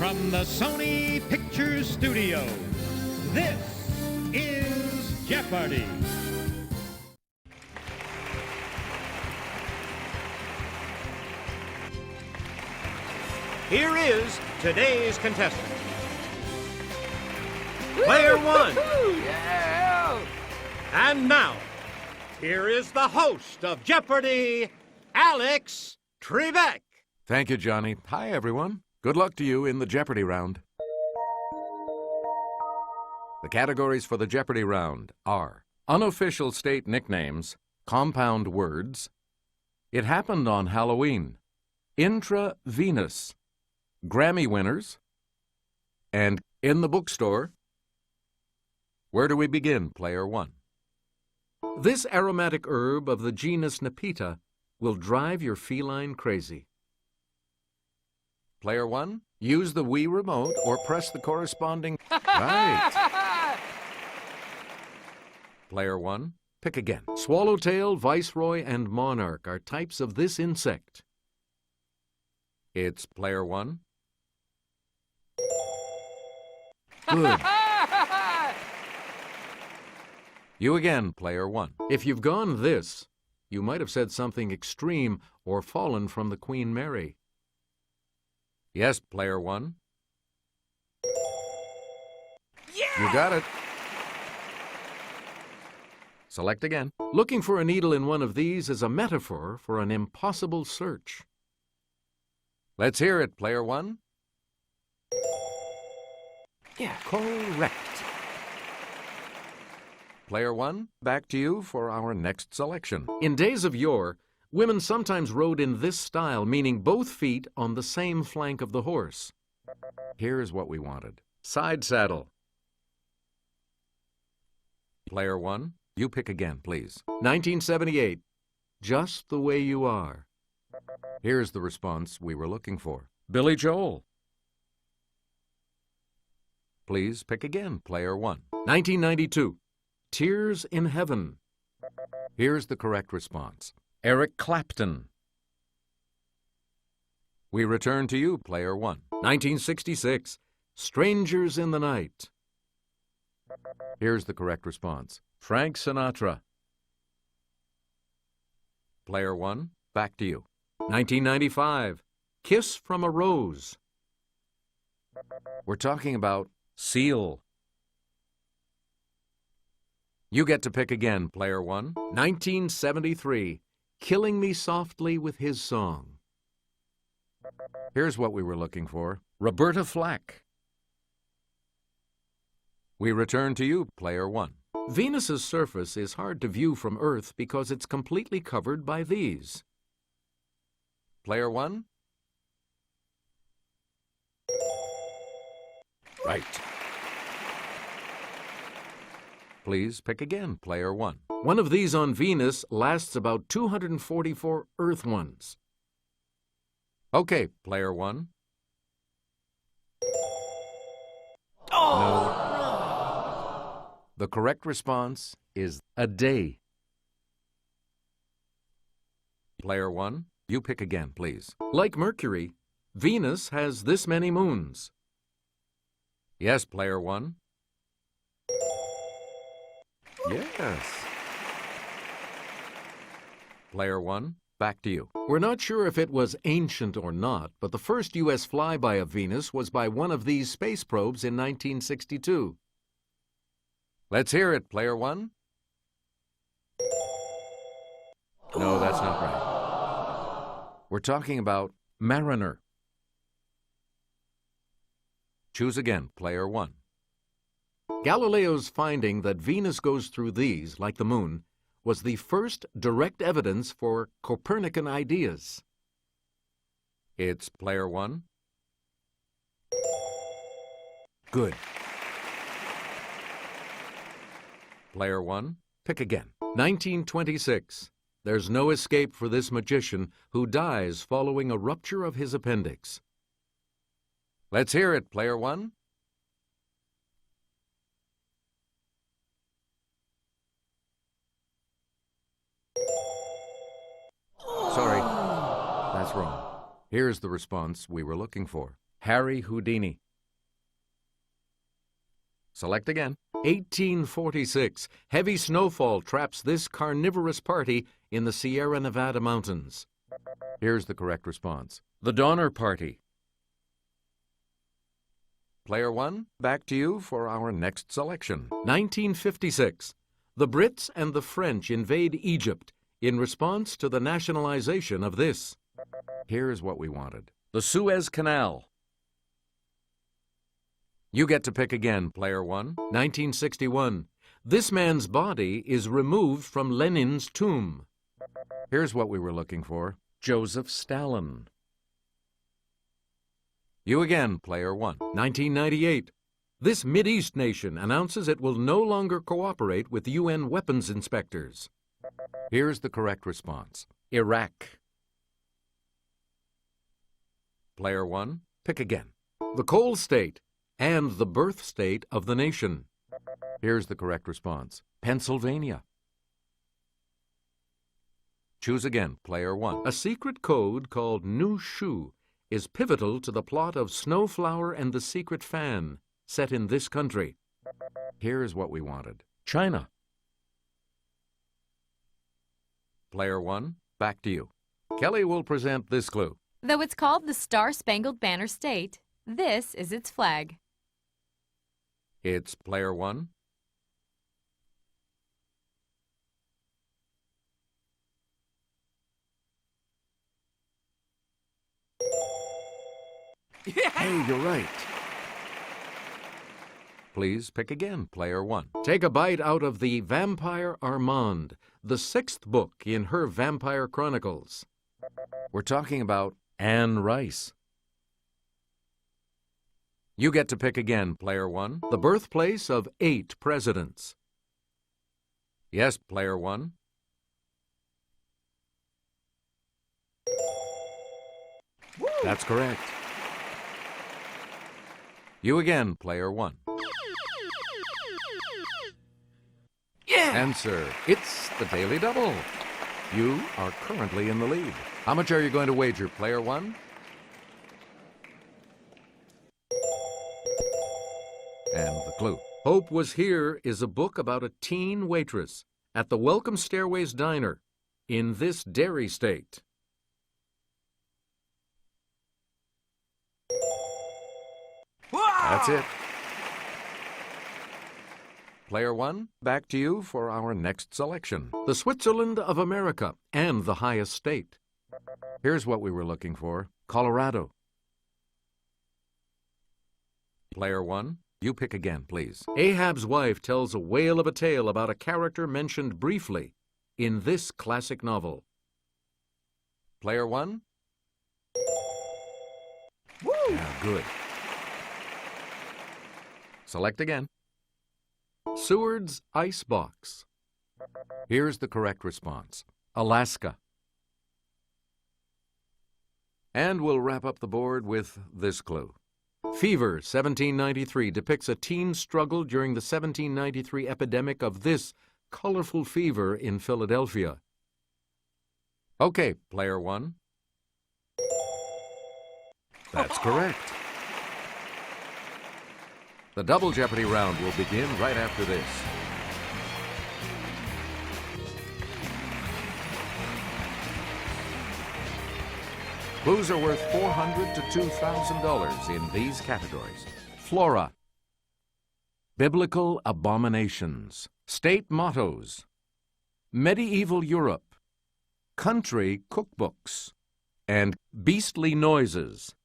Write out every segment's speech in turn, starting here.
From the Sony Pictures Studios, this is Jeopardy! Here is today's contestant. Player one. Yeah! And now, here is the host of Jeopardy, Alex Trebek. Thank you, Johnny. Hi, everyone. Good luck to you in the Jeopardy round. The categories for the Jeopardy round are unofficial state nicknames, compound words, it happened on Halloween, intravenous, Grammy winners, and in the bookstore. Where do we begin, player one? This aromatic herb of the genus Nepeta will drive your feline crazy. Player one, use the Wii remote or press the corresponding... Right. Player one, pick again. Swallowtail, viceroy, and monarch are types of this insect. It's player one. Good. You again, player one. If you've gone this, you might have said something extreme or fallen from the Queen Mary. Yes, player one. Yeah! You got it. Select again. Looking for a needle in one of these is a metaphor for an impossible search. Let's hear it, player one. Yeah. Correct. Player one, back to you for our next selection. In days of yore, women sometimes rode in this style, meaning both feet on the same flank of the horse. Here's what we wanted. Side saddle. Player one, you pick again, please. 1978, Just the Way You Are. Here's the response we were looking for. Billy Joel. Please pick again, player one. 1992, Tears in Heaven. Here's the correct response. Eric Clapton. We return to you, player one. 1966, Strangers in the Night. Here's the correct response. Frank Sinatra. Player one, back to you. 1995, Kiss from a Rose. We're talking about Seal. You get to pick again, player one. 1973, Killing Me Softly with His Song. Here's what we were looking for. Roberta Flack. We return to you, player one. Venus's surface is hard to view from Earth because it's completely covered by these. Player one. Right. Please pick again, player one. One of these on Venus lasts about 244 Earth ones. Okay, player one. No. The correct response is a day. Player one, you pick again, please. Like Mercury, Venus has this many moons. Yes, player one. Yes. Player one, back to you. We're not sure if it was ancient or not, but the first U.S. flyby of Venus was by one of these space probes in 1962. Let's hear it, player one. No, that's not right. We're talking about Mariner. Choose again, player one. Galileo's finding that Venus goes through these, like the moon, was the first direct evidence for Copernican ideas. It's player one. Good. Player one, pick again. 1926. There's no escape for this magician who dies following a rupture of his appendix. Let's hear it, player one. Sorry, that's wrong. Here's the response we were looking for. Harry Houdini. Select again. 1846. Heavy snowfall traps this carnivorous party in the Sierra Nevada mountains. Here's the correct response. The Donner Party. Player 1, back to you for our next selection. 1956. The Brits and the French invade Egypt in response to the nationalization of this. Here's what we wanted. The Suez Canal. You get to pick again, Player 1. 1961. This man's body is removed from Lenin's tomb. Here's what we were looking for. Joseph Stalin. You again, Player 1. 1998. This Mideast nation announces it will no longer cooperate with UN weapons inspectors. Here's the correct response. Iraq. Player 1, pick again. The coal state and the birth state of the nation. Here's the correct response. Pennsylvania. Choose again, Player 1. A secret code called New Shoe is pivotal to the plot of Snowflower and the Secret Fan, set in this country. Here's what we wanted. China. Player 1, back to you. Kelly will present this clue. Though it's called the Star-Spangled Banner State, this is its flag. It's Player 1. Hey, you're right. Please pick again, Player 1. Take a bite out of the Vampire Armand, the 6th book in her Vampire Chronicles. We're talking about Anne Rice. You get to pick again, Player 1. The birthplace of 8 presidents. Yes, Player 1. Woo! That's correct. You again, Player 1. Yeah! Answer, it's the Daily Double. You are currently in the lead. How much are you going to wager, Player 1? And the clue. Hope Was Here is a book about a teen waitress at the Welcome Stairways Diner in this dairy state. That's it. Player 1, back to you for our next selection. The Switzerland of America and the highest state. Here's what we were looking for. Colorado. Player 1, you pick again, please. Ahab's wife tells a whale of a tale about a character mentioned briefly in this classic novel. Player 1? Woo! Yeah, good. Select again. Seward's Icebox. Here's the correct response. Alaska. And we'll wrap up the board with this clue. Fever 1793 depicts a teen's struggle during the 1793 epidemic of this colorful fever in Philadelphia. Okay, Player 1. That's correct. The Double Jeopardy round will begin right after this. Clues are worth $400 to $2,000 in these categories. Flora, biblical abominations, state mottos, medieval Europe, country cookbooks, and beastly noises.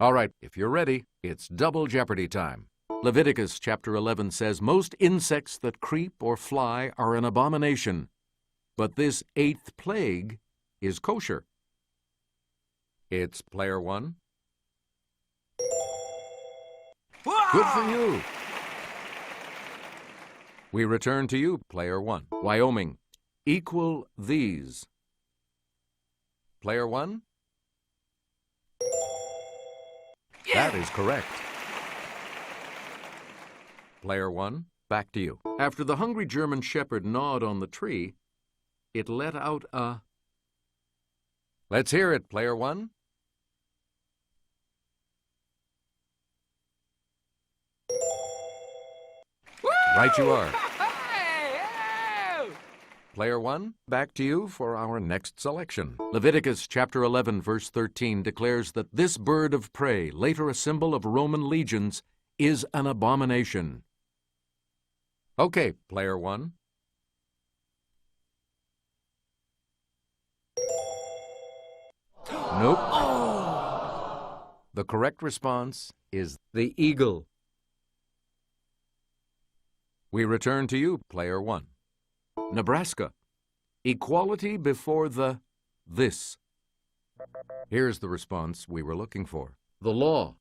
All right, if you're ready, it's Double Jeopardy time. Leviticus chapter 11 says, most insects that creep or fly are an abomination, but this 8th plague is kosher. It's Player 1. Good for you. We return to you, Player 1. Wyoming, equal these. Player 1? That is correct. Player 1, back to you. After the hungry German shepherd gnawed on the tree, it let out a... Let's hear it, Player 1. Right you are. Player 1, back to you for our next selection. Leviticus chapter 11, verse 13 declares that this bird of prey, later a symbol of Roman legions, is an abomination. Okay, Player 1. Nope. The correct response is the eagle. We return to you, Player 1. Nebraska. Equality before the this. Here's the response we were looking for. The law.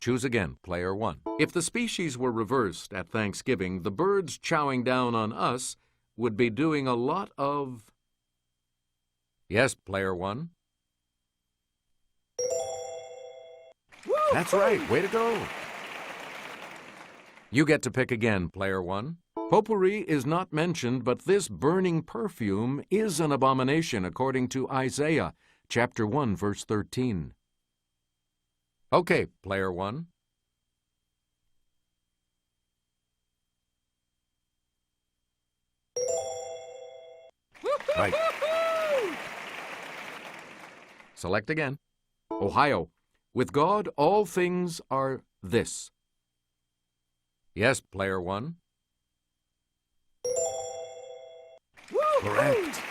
Choose again, Player 1. If the species were reversed at Thanksgiving, the birds chowing down on us would be doing a lot of... Yes, Player 1. That's right. Way to go. You get to pick again, Player 1. Potpourri is not mentioned, but this burning perfume is an abomination according to Isaiah, chapter 1, verse 13. Okay, Player 1. Right. Select again. Ohio. With God, all things are this. Yes, Player 1. Correct.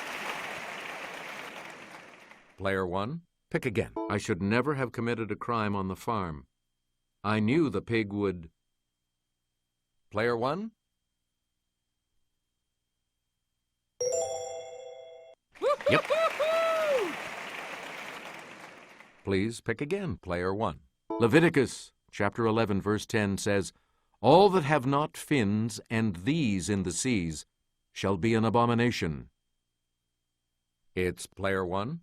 Player 1, pick again. I should never have committed a crime on the farm. I knew the pig would... Player 1? Yep. Please pick again, Player 1. Leviticus chapter 11, verse 10 says, all that have not fins and these in the seas shall be an abomination. It's Player 1.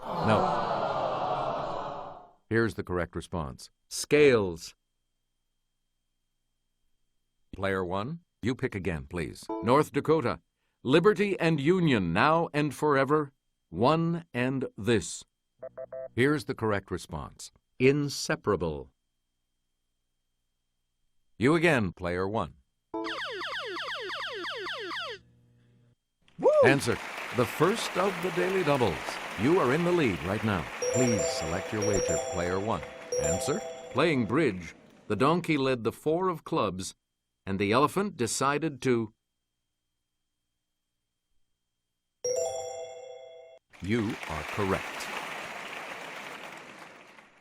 No. Here's the correct response. Scales. Player 1, you pick again, please. North Dakota. Liberty and union, now and forever, one and this. Here's the correct response. Inseparable. You again, Player 1. Woo! Answer. The first of the daily doubles. You are in the lead right now. Please select your wager, Player 1. Answer. Playing bridge, the donkey led the 4 of clubs, and the elephant decided to... You are correct.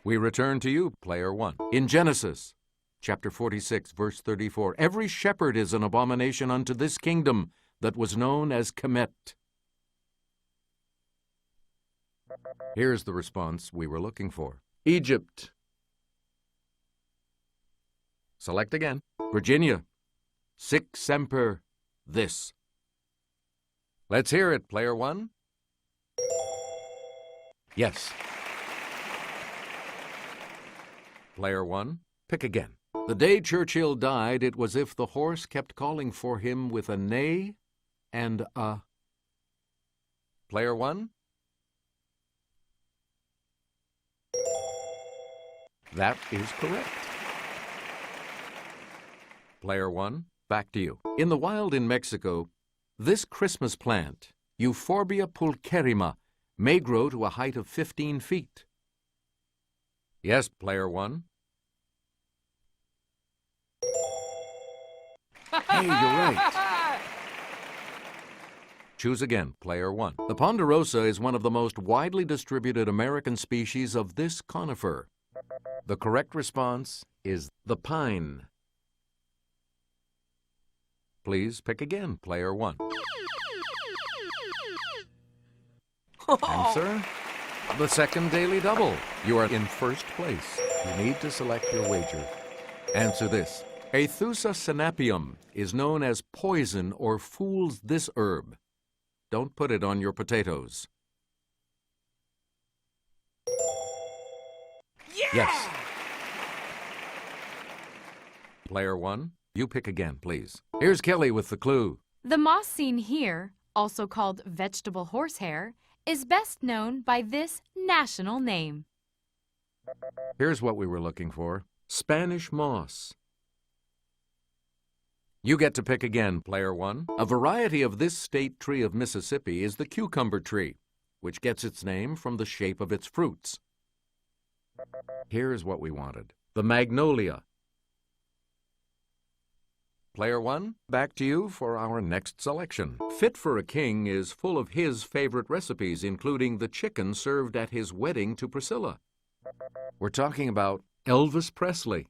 We return to you, Player 1. In Genesis, chapter 46, verse 34, every shepherd is an abomination unto this kingdom that was known as Kemet. Here's the response we were looking for. Egypt. Select again. Virginia. Sic semper this. Let's hear it, Player 1. Yes. Player 1, pick again. The day Churchill died, it was if the horse kept calling for him with a neigh and a... Player 1? That is correct. Player 1, back to you. In the wild in Mexico, this Christmas plant, Euphorbia pulcherrima, may grow to a height of 15 feet. Yes, Player 1. Hey, you're right. Choose again, Player 1. The ponderosa is one of the most widely distributed American species of this conifer. The correct response is the pine. Please pick again, Player 1. Answer, the second daily double. You are in first place. You need to select your wager. Answer this. Aethusa sinapium is known as poison or fool's this herb. Don't put it on your potatoes. Yeah! Yes. Player 1, you pick again, please. Here's Kelly with the clue. The moss seen here, also called vegetable horsehair, is best known by this national name? Here's what we were looking for. Spanish moss. You get to pick again, player one. A variety of this state tree of Mississippi is the cucumber tree, which gets its name from the shape of its fruits. Here's what we wanted. The magnolia. Player one, back to you for our next selection. Fit for a King is full of his favorite recipes, including the chicken served at his wedding to Priscilla. We're talking about Elvis Presley.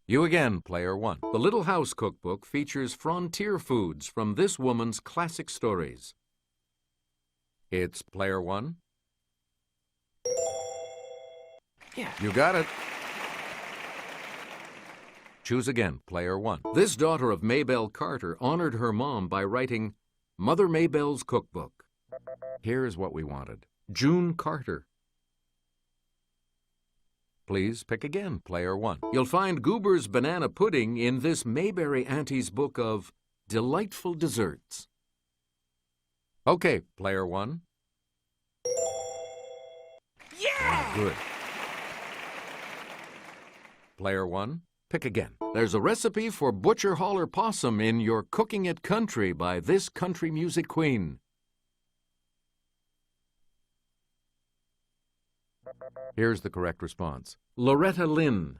You again, player one. The Little House Cookbook features frontier foods from this woman's classic stories. It's player one. Yeah. You got it. Choose again, player one. This daughter of Maybelle Carter honored her mom by writing Mother Maybelle's Cookbook. Here's what we wanted. June Carter. Please pick again, player one. You'll find Goober's banana pudding in this Mayberry Auntie's book of delightful desserts. Okay, player one. Yeah! Good. Player one, pick again. There's a recipe for butcher holler possum in Your Cooking It Country by this country music queen. Here's the correct response. Loretta Lynn.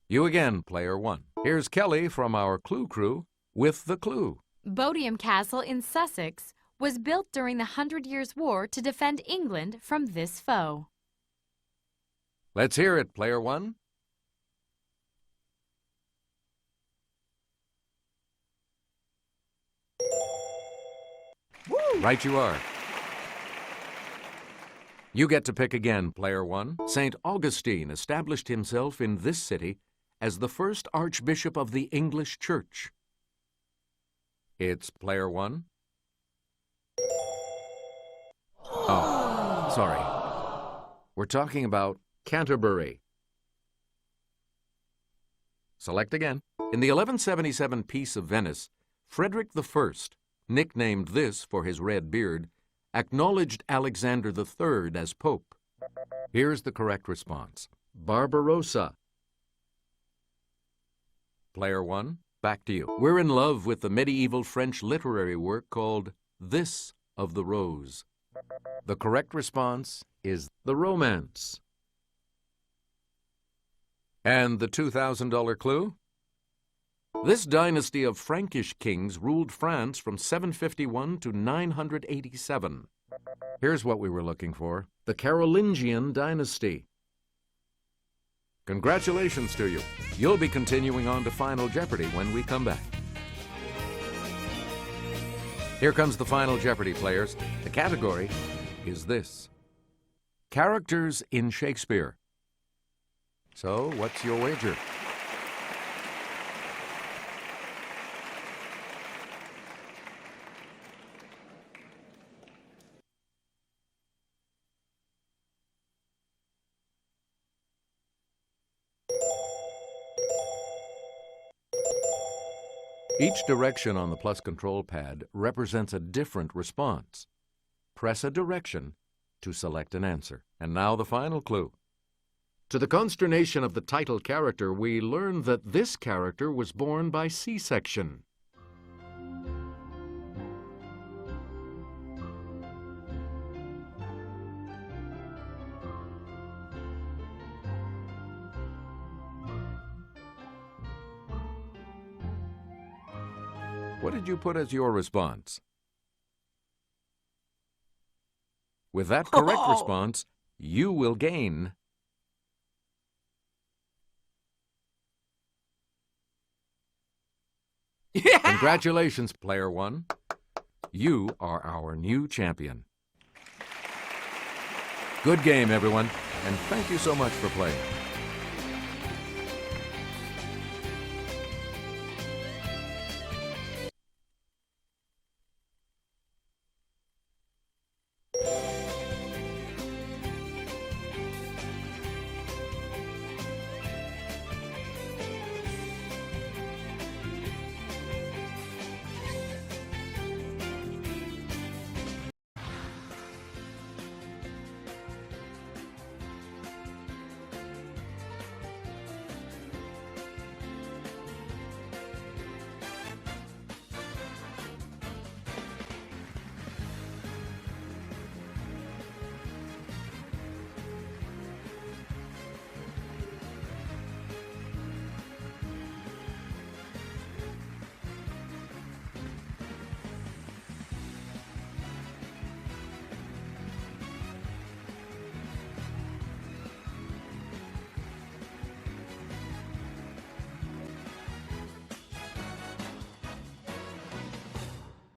You again, player one. Here's Kelly from our Clue Crew with the clue. Bodiam Castle in Sussex was built during the 100 Years' War to defend England from this foe. Let's hear it, player one. Woo! Right you are. You get to pick again, player one. St. Augustine established himself in this city as the first Archbishop of the English Church. It's player one. Oh, sorry. We're talking about Canterbury. Select again. In the 1177 Peace of Venice, Frederick I, nicknamed this for his red beard, acknowledged Alexander III as Pope. Here's the correct response. Barbarossa. Player one, back to you. We're in love with the medieval French literary work called This of the Rose. The correct response is The Romance. And the $2,000 clue? This dynasty of Frankish kings ruled France from 751 to 987. Here's what we were looking for. The Carolingian dynasty. Congratulations to you. You'll be continuing on to Final Jeopardy when we come back. Here comes the Final Jeopardy, players. The category is this. Characters in Shakespeare. So, what's your wager? Each direction on the plus control pad represents a different response. Press a direction to select an answer. And now the final clue. To the consternation of the title character, we learn that this character was born by C-section. What did you put as your response? With that correct response, you will gain Yeah! Congratulations, player one. You are our new champion. Good game, everyone, and thank you so much for playing.